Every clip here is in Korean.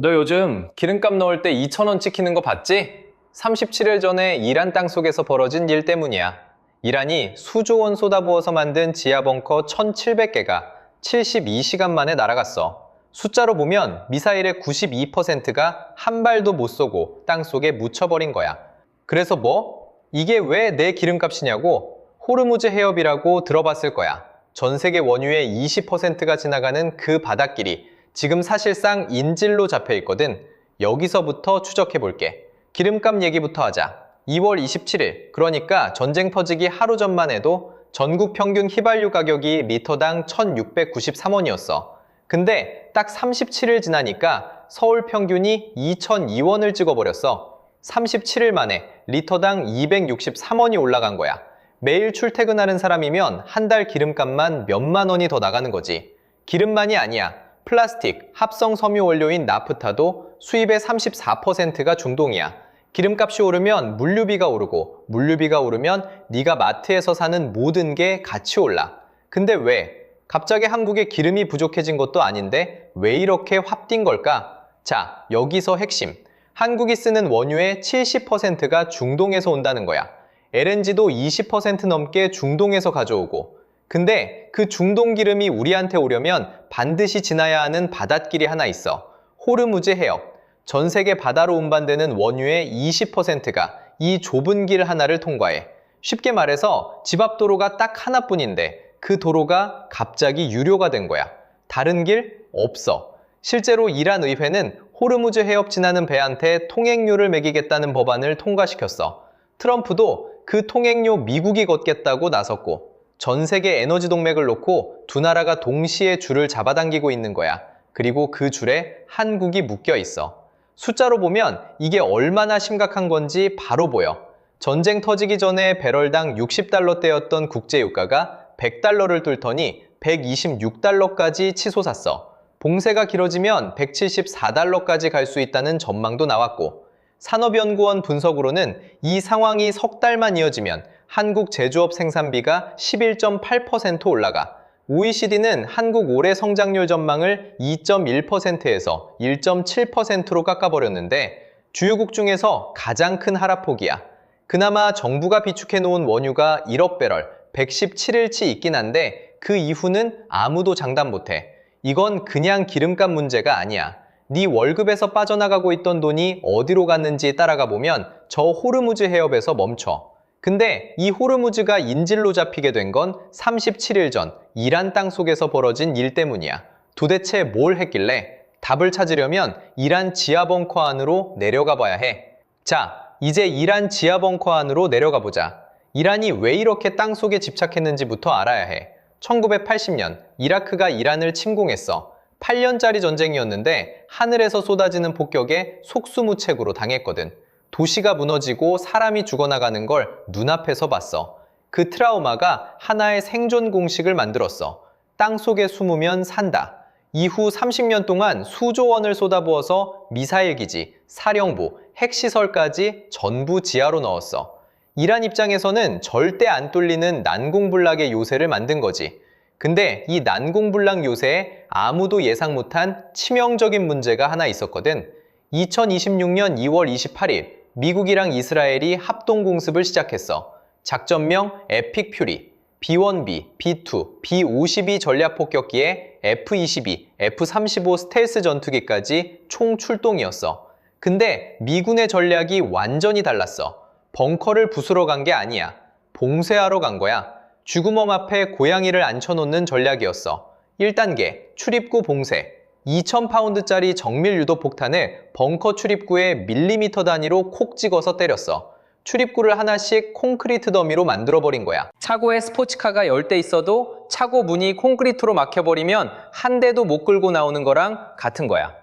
너 요즘 기름값 넣을 때 2,000원 찍히는 거 봤지? 37일 전에 이란 땅속에서 벌어진 일 때문이야. 이란이 수조 원 쏟아부어서 만든 지하 벙커 1,700개가 72시간 만에 날아갔어. 숫자로 보면 미사일의 92%가 한 발도 못 쏘고 땅속에 묻혀버린 거야. 그래서 뭐? 이게 왜 내 기름값이냐고? 호르무즈 해협이라고 들어봤을 거야. 전 세계 원유의 20%가 지나가는 그 바닷길이 지금 사실상 인질로 잡혀 있거든. 여기서부터 추적해 볼게. 기름값 얘기부터 하자. 2월 27일, 그러니까 전쟁 터지기 하루 전만 해도 전국 평균 휘발유 가격이 리터당 1,693원이었어. 근데 딱 37일 지나니까 서울 평균이 2,002원을 찍어버렸어. 37일 만에 리터당 263원이 올라간 거야. 매일 출퇴근하는 사람이면 한 달 기름값만 몇만 원이 더 나가는 거지. 기름만이 아니야. 플라스틱, 합성 섬유 원료인 나프타도 수입의 34%가 중동이야. 기름값이 오르면 물류비가 오르고, 물류비가 오르면 네가 마트에서 사는 모든 게 같이 올라. 근데 왜? 갑자기 한국에 기름이 부족해진 것도 아닌데 왜 이렇게 확 뛴 걸까? 자, 여기서 핵심. 한국이 쓰는 원유의 70%가 중동에서 온다는 거야. LNG도 20% 넘게 중동에서 가져오고, 근데 그 중동 기름이 우리한테 오려면 반드시 지나야 하는 바닷길이 하나 있어. 호르무즈 해협. 전 세계 바다로 운반되는 원유의 20%가 이 좁은 길 하나를 통과해. 쉽게 말해서 집 앞 도로가 딱 하나뿐인데 그 도로가 갑자기 유료가 된 거야. 다른 길 없어. 실제로 이란 의회는 호르무즈 해협 지나는 배한테 통행료를 매기겠다는 법안을 통과시켰어. 트럼프도 그 통행료 미국이 걷겠다고 나섰고, 전 세계 에너지 동맥을 놓고 두 나라가 동시에 줄을 잡아당기고 있는 거야. 그리고 그 줄에 한국이 묶여 있어. 숫자로 보면 이게 얼마나 심각한 건지 바로 보여. 전쟁 터지기 전에 배럴당 60달러대였던 국제유가가 100달러를 뚫더니 126달러까지 치솟았어. 봉쇄가 길어지면 174달러까지 갈 수 있다는 전망도 나왔고, 산업연구원 분석으로는 이 상황이 석 달만 이어지면 한국 제조업 생산비가 11.8% 올라가. OECD는 한국 올해 성장률 전망을 2.1%에서 1.7%로 깎아버렸는데 주요국 중에서 가장 큰 하락폭이야. 그나마 정부가 비축해 놓은 원유가 1억 배럴, 117일치 있긴 한데 그 이후는 아무도 장담 못해. 이건 그냥 기름값 문제가 아니야. 네 월급에서 빠져나가고 있던 돈이 어디로 갔는지 따라가 보면 저 호르무즈 해협에서 멈춰. 근데 이 호르무즈가 인질로 잡히게 된 건 37일 전 이란 땅속에서 벌어진 일 때문이야. 도대체 뭘 했길래? 답을 찾으려면 이란 지하 벙커 안으로 내려가 봐야 해. 자, 이제 이란 지하 벙커 안으로 내려가 보자. 이란이 왜 이렇게 땅속에 집착했는지부터 알아야 해. 1980년 이라크가 이란을 침공했어. 8년짜리 전쟁이었는데 하늘에서 쏟아지는 폭격에 속수무책으로 당했거든. 도시가 무너지고 사람이 죽어나가는 걸 눈앞에서 봤어. 그 트라우마가 하나의 생존 공식을 만들었어. 땅속에 숨으면 산다. 이후 30년 동안 수조 원을 쏟아부어서 미사일 기지, 사령부, 핵시설까지 전부 지하로 넣었어. 이란 입장에서는 절대 안 뚫리는 난공불락의 요새를 만든 거지. 근데 이 난공불락 요새에 아무도 예상 못한 치명적인 문제가 하나 있었거든. 2026년 2월 28일 미국이랑 이스라엘이 합동공습을 시작했어. 작전명 에픽 퓨리, B-1B, B-2, B-52 전략폭격기에 F-22, F-35 스텔스 전투기까지 총 출동이었어. 근데 미군의 전략이 완전히 달랐어. 벙커를 부수러 간 게 아니야. 봉쇄하러 간 거야. 쥐구멍 앞에 고양이를 앉혀놓는 전략이었어. 1단계, 출입구 봉쇄. 2,000파운드짜리 정밀 유도 폭탄을 벙커 출입구에 밀리미터 단위로 콕 찍어서 때렸어. 출입구를 하나씩 콘크리트 더미로 만들어버린 거야. 차고에 스포츠카가 10대 있어도 차고 문이 콘크리트로 막혀버리면 한 대도 못 끌고 나오는 거랑 같은 거야.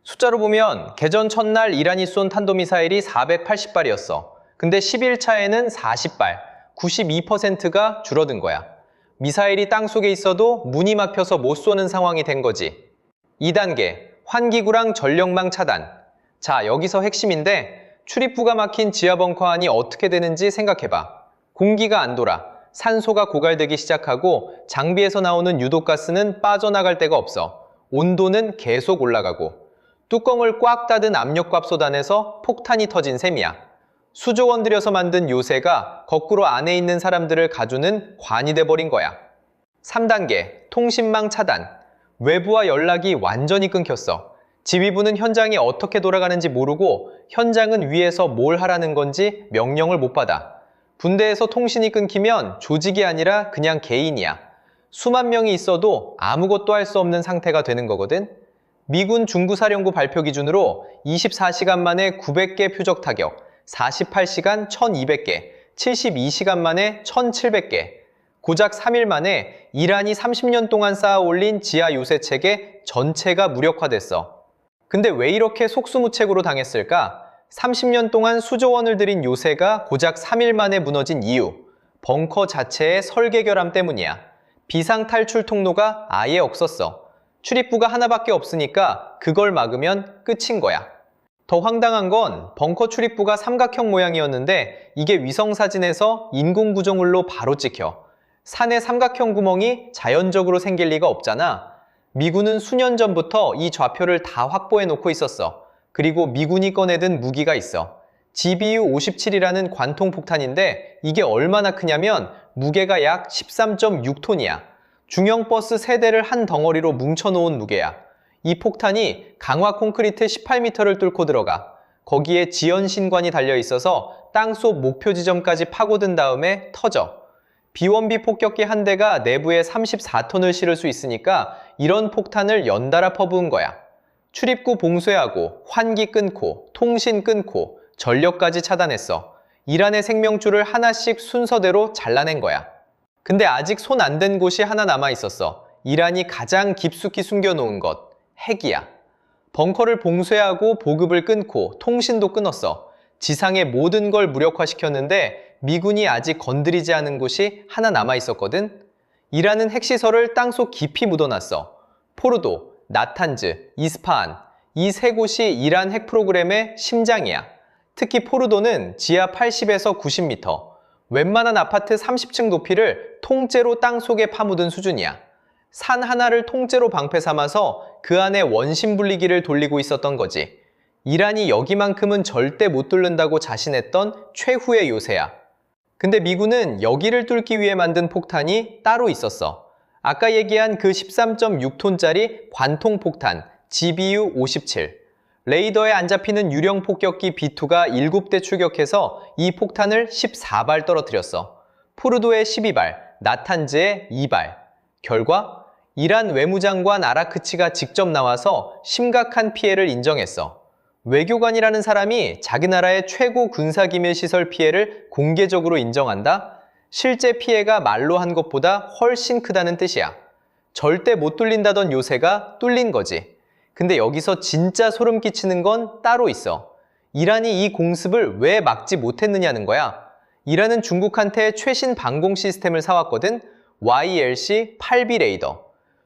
숫자로 보면 개전 첫날 이란이 쏜 탄도미사일이 480발이었어. 근데 10일차에는 40발, 92%가 줄어든 거야. 미사일이 땅속에 있어도 문이 막혀서 못 쏘는 상황이 된 거지. 2단계, 환기구랑 전력망 차단. 자, 여기서 핵심인데 출입구가 막힌 지하 벙커 안이 어떻게 되는지 생각해봐. 공기가 안 돌아. 산소가 고갈되기 시작하고 장비에서 나오는 유독가스는 빠져나갈 데가 없어. 온도는 계속 올라가고. 뚜껑을 꽉 닫은 압력밥솥 안에서 폭탄이 터진 셈이야. 수조 원 들여서 만든 요새가 거꾸로 안에 있는 사람들을 가두는 관이 돼버린 거야. 3단계, 통신망 차단. 외부와 연락이 완전히 끊겼어. 지휘부는 현장이 어떻게 돌아가는지 모르고 현장은 위에서 뭘 하라는 건지 명령을 못 받아. 군대에서 통신이 끊기면 조직이 아니라 그냥 개인이야. 수만 명이 있어도 아무것도 할 수 없는 상태가 되는 거거든. 미군 중부사령부 발표 기준으로 24시간 만에 900개 표적 타격, 48시간 1200개, 72시간 만에 1700개, 고작 3일 만에 이란이 30년 동안 쌓아 올린 지하 요새 체계 전체가 무력화됐어. 근데 왜 이렇게 속수무책으로 당했을까? 30년 동안 수조 원을 들인 요새가 고작 3일 만에 무너진 이유, 벙커 자체의 설계 결함 때문이야. 비상 탈출 통로가 아예 없었어. 출입구가 하나밖에 없으니까 그걸 막으면 끝인 거야. 더 황당한 건 벙커 출입구가 삼각형 모양이었는데 이게 위성사진에서 인공구조물로 바로 찍혀. 산에 삼각형 구멍이 자연적으로 생길 리가 없잖아. 미군은 수년 전부터 이 좌표를 다 확보해 놓고 있었어. 그리고 미군이 꺼내든 무기가 있어. GBU-57이라는 관통폭탄인데 이게 얼마나 크냐면 무게가 약 13.6톤이야. 중형 버스 3대를 한 덩어리로 뭉쳐놓은 무게야. 이 폭탄이 강화 콘크리트 18m를 뚫고 들어가. 거기에 지연신관이 달려있어서 땅속 목표 지점까지 파고든 다음에 터져. B1B 폭격기 한 대가 내부에 34톤을 실을 수 있으니까 이런 폭탄을 연달아 퍼부은 거야. 출입구 봉쇄하고 환기 끊고 통신 끊고 전력까지 차단했어. 이란의 생명줄을 하나씩 순서대로 잘라낸 거야. 근데 아직 손 안 댄 곳이 하나 남아 있었어. 이란이 가장 깊숙이 숨겨놓은 것, 핵이야. 벙커를 봉쇄하고 보급을 끊고 통신도 끊었어. 지상의 모든 걸 무력화시켰는데 미군이 아직 건드리지 않은 곳이 하나 남아 있었거든. 이란은 핵시설을 땅속 깊이 묻어놨어. 포르도, 나탄즈, 이스파한, 이 세 곳이 이란 핵 프로그램의 심장이야. 특히 포르도는 지하 80에서 90m, 웬만한 아파트 30층 높이를 통째로 땅속에 파묻은 수준이야. 산 하나를 통째로 방패 삼아서 그 안에 원심 분리기를 돌리고 있었던 거지. 이란이 여기만큼은 절대 못 뚫는다고 자신했던 최후의 요새야. 근데 미군은 여기를 뚫기 위해 만든 폭탄이 따로 있었어. 아까 얘기한 그 13.6톤짜리 관통폭탄 GBU-57. 레이더에 안 잡히는 유령 폭격기 B2가 7대 출격해서 이 폭탄을 14발 떨어뜨렸어. 포르도에 12발, 나탄즈에 2발. 결과 이란 외무장관 아라크치가 직접 나와서 심각한 피해를 인정했어. 외교관이라는 사람이 자기 나라의 최고 군사기밀시설 피해를 공개적으로 인정한다? 실제 피해가 말로 한 것보다 훨씬 크다는 뜻이야. 절대 못 뚫린다던 요새가 뚫린 거지. 근데 여기서 진짜 소름 끼치는 건 따로 있어. 이란이 이 공습을 왜 막지 못했느냐는 거야. 이란은 중국한테 최신 방공 시스템을 사왔거든. YLC-8B 레이더.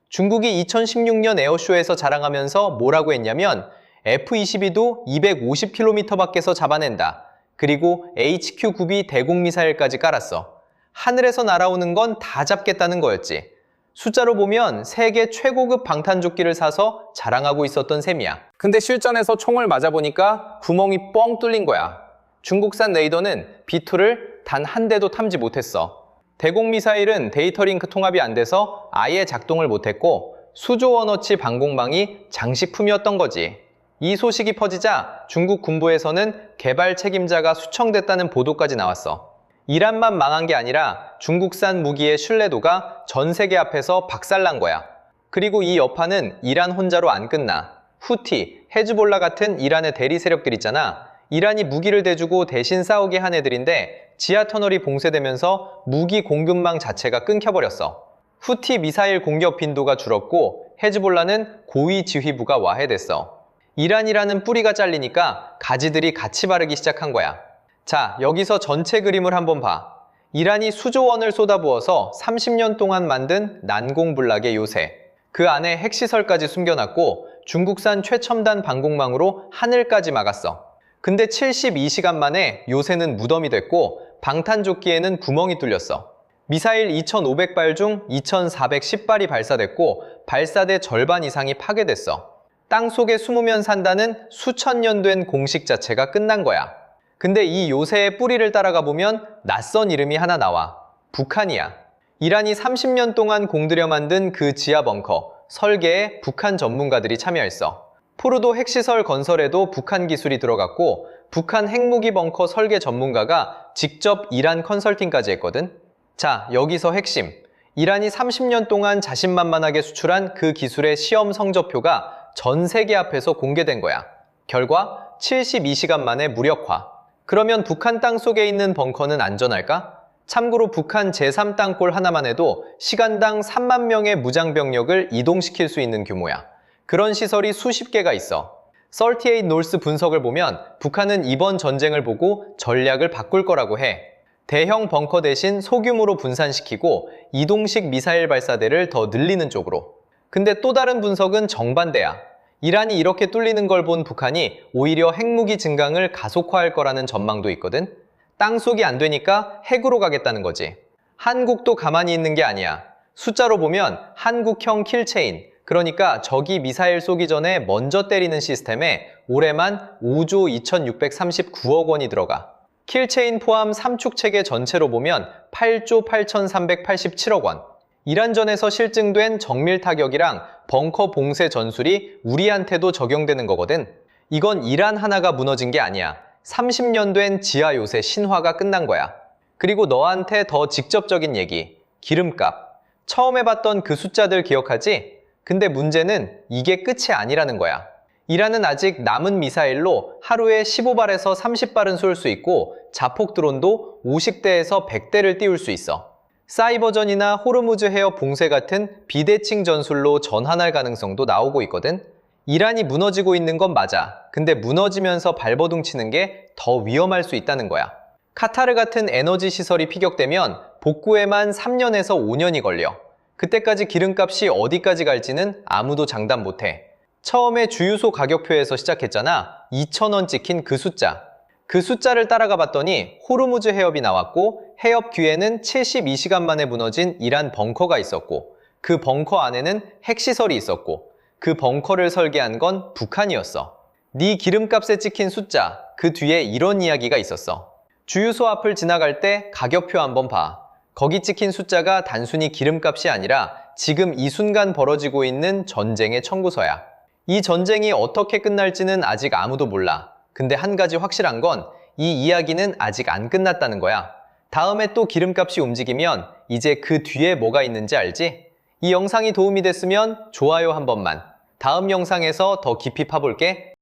중국이 2016년 에어쇼에서 자랑하면서 뭐라고 했냐면 F-22도 250km 밖에서 잡아낸다. 그리고 HQ-9B 대공미사일까지 깔았어. 하늘에서 날아오는 건 다 잡겠다는 거였지. 숫자로 보면 세계 최고급 방탄조끼를 사서 자랑하고 있었던 셈이야. 근데 실전에서 총을 맞아보니까 구멍이 뻥 뚫린 거야. 중국산 레이더는 B2를 단 한 대도 탐지 못했어. 대공미사일은 데이터 링크 통합이 안 돼서 아예 작동을 못했고 수조 원어치 방공망이 장식품이었던 거지. 이 소식이 퍼지자 중국 군부에서는 개발 책임자가 수청됐다는 보도까지 나왔어. 이란만 망한 게 아니라 중국산 무기의 신뢰도가 전 세계 앞에서 박살난 거야. 그리고 이 여파는 이란 혼자로 안 끝나. 후티, 헤즈볼라 같은 이란의 대리 세력들 있잖아. 이란이 무기를 대주고 대신 싸우게 한 애들인데 지하 터널이 봉쇄되면서 무기 공급망 자체가 끊겨버렸어. 후티 미사일 공격 빈도가 줄었고 헤즈볼라는 고위 지휘부가 와해됐어. 이란이라는 뿌리가 잘리니까 가지들이 같이 바르기 시작한 거야. 자, 여기서 전체 그림을 한번 봐. 이란이 수조 원을 쏟아부어서 30년 동안 만든 난공불락의 요새. 그 안에 핵시설까지 숨겨놨고 중국산 최첨단 방공망으로 하늘까지 막았어. 근데 72시간 만에 요새는 무덤이 됐고 방탄조끼에는 구멍이 뚫렸어. 미사일 2,500발 중 2,410발이 발사됐고 발사대 절반 이상이 파괴됐어. 땅속에 숨으면 산다는 수천 년 된 공식 자체가 끝난 거야. 근데 이 요새의 뿌리를 따라가 보면 낯선 이름이 하나 나와. 북한이야. 이란이 30년 동안 공들여 만든 그 지하 벙커, 설계에 북한 전문가들이 참여했어. 포르도 핵시설 건설에도 북한 기술이 들어갔고, 북한 핵무기 벙커 설계 전문가가 직접 이란 컨설팅까지 했거든. 자, 여기서 핵심. 이란이 30년 동안 자신만만하게 수출한 그 기술의 시험 성적표가 전 세계 앞에서 공개된 거야. 결과 72시간 만에 무력화. 그러면 북한 땅속에 있는 벙커는 안전할까? 참고로 북한 제3땅굴 하나만 해도 시간당 3만 명의 무장병력을 이동시킬 수 있는 규모야. 그런 시설이 수십 개가 있어. 38 노스 분석을 보면 북한은 이번 전쟁을 보고 전략을 바꿀 거라고 해. 대형 벙커 대신 소규모로 분산시키고 이동식 미사일 발사대를 더 늘리는 쪽으로. 근데 또 다른 분석은 정반대야. 이란이 이렇게 뚫리는 걸 본 북한이 오히려 핵무기 증강을 가속화할 거라는 전망도 있거든. 땅속이 안 되니까 핵으로 가겠다는 거지. 한국도 가만히 있는 게 아니야. 숫자로 보면 한국형 킬체인, 그러니까 적이 미사일 쏘기 전에 먼저 때리는 시스템에 올해만 5조 2639억 원이 들어가. 킬체인 포함 3축 체계 전체로 보면 8조 8387억 원. 이란전에서 실증된 정밀 타격이랑 벙커 봉쇄 전술이 우리한테도 적용되는 거거든. 이건 이란 하나가 무너진 게 아니야. 30년 된 지하 요새 신화가 끝난 거야. 그리고 너한테 더 직접적인 얘기. 기름값. 처음 해봤던 그 숫자들 기억하지? 근데 문제는 이게 끝이 아니라는 거야. 이란은 아직 남은 미사일로 하루에 15발에서 30발은 쏠 수 있고 자폭 드론도 50대에서 100대를 띄울 수 있어. 사이버전이나 호르무즈 해협 봉쇄 같은 비대칭 전술로 전환할 가능성도 나오고 있거든. 이란이 무너지고 있는 건 맞아. 근데 무너지면서 발버둥 치는 게 더 위험할 수 있다는 거야. 카타르 같은 에너지 시설이 피격되면 복구에만 3년에서 5년이 걸려. 그때까지 기름값이 어디까지 갈지는 아무도 장담 못해. 처음에 주유소 가격표에서 시작했잖아. 2,000원 찍힌 그 숫자. 그 숫자를 따라가 봤더니 호르무즈 해협이 나왔고 해협 뒤에는 72시간 만에 무너진 이란 벙커가 있었고 그 벙커 안에는 핵시설이 있었고 그 벙커를 설계한 건 북한이었어. 네 기름값에 찍힌 숫자, 그 뒤에 이런 이야기가 있었어. 주유소 앞을 지나갈 때 가격표 한번 봐. 거기 찍힌 숫자가 단순히 기름값이 아니라 지금 이 순간 벌어지고 있는 전쟁의 청구서야. 이 전쟁이 어떻게 끝날지는 아직 아무도 몰라. 근데 한 가지 확실한 건 이 이야기는 아직 안 끝났다는 거야. 다음에 또 기름값이 움직이면 이제 그 뒤에 뭐가 있는지 알지? 이 영상이 도움이 됐으면 좋아요 한 번만. 다음 영상에서 더 깊이 파볼게.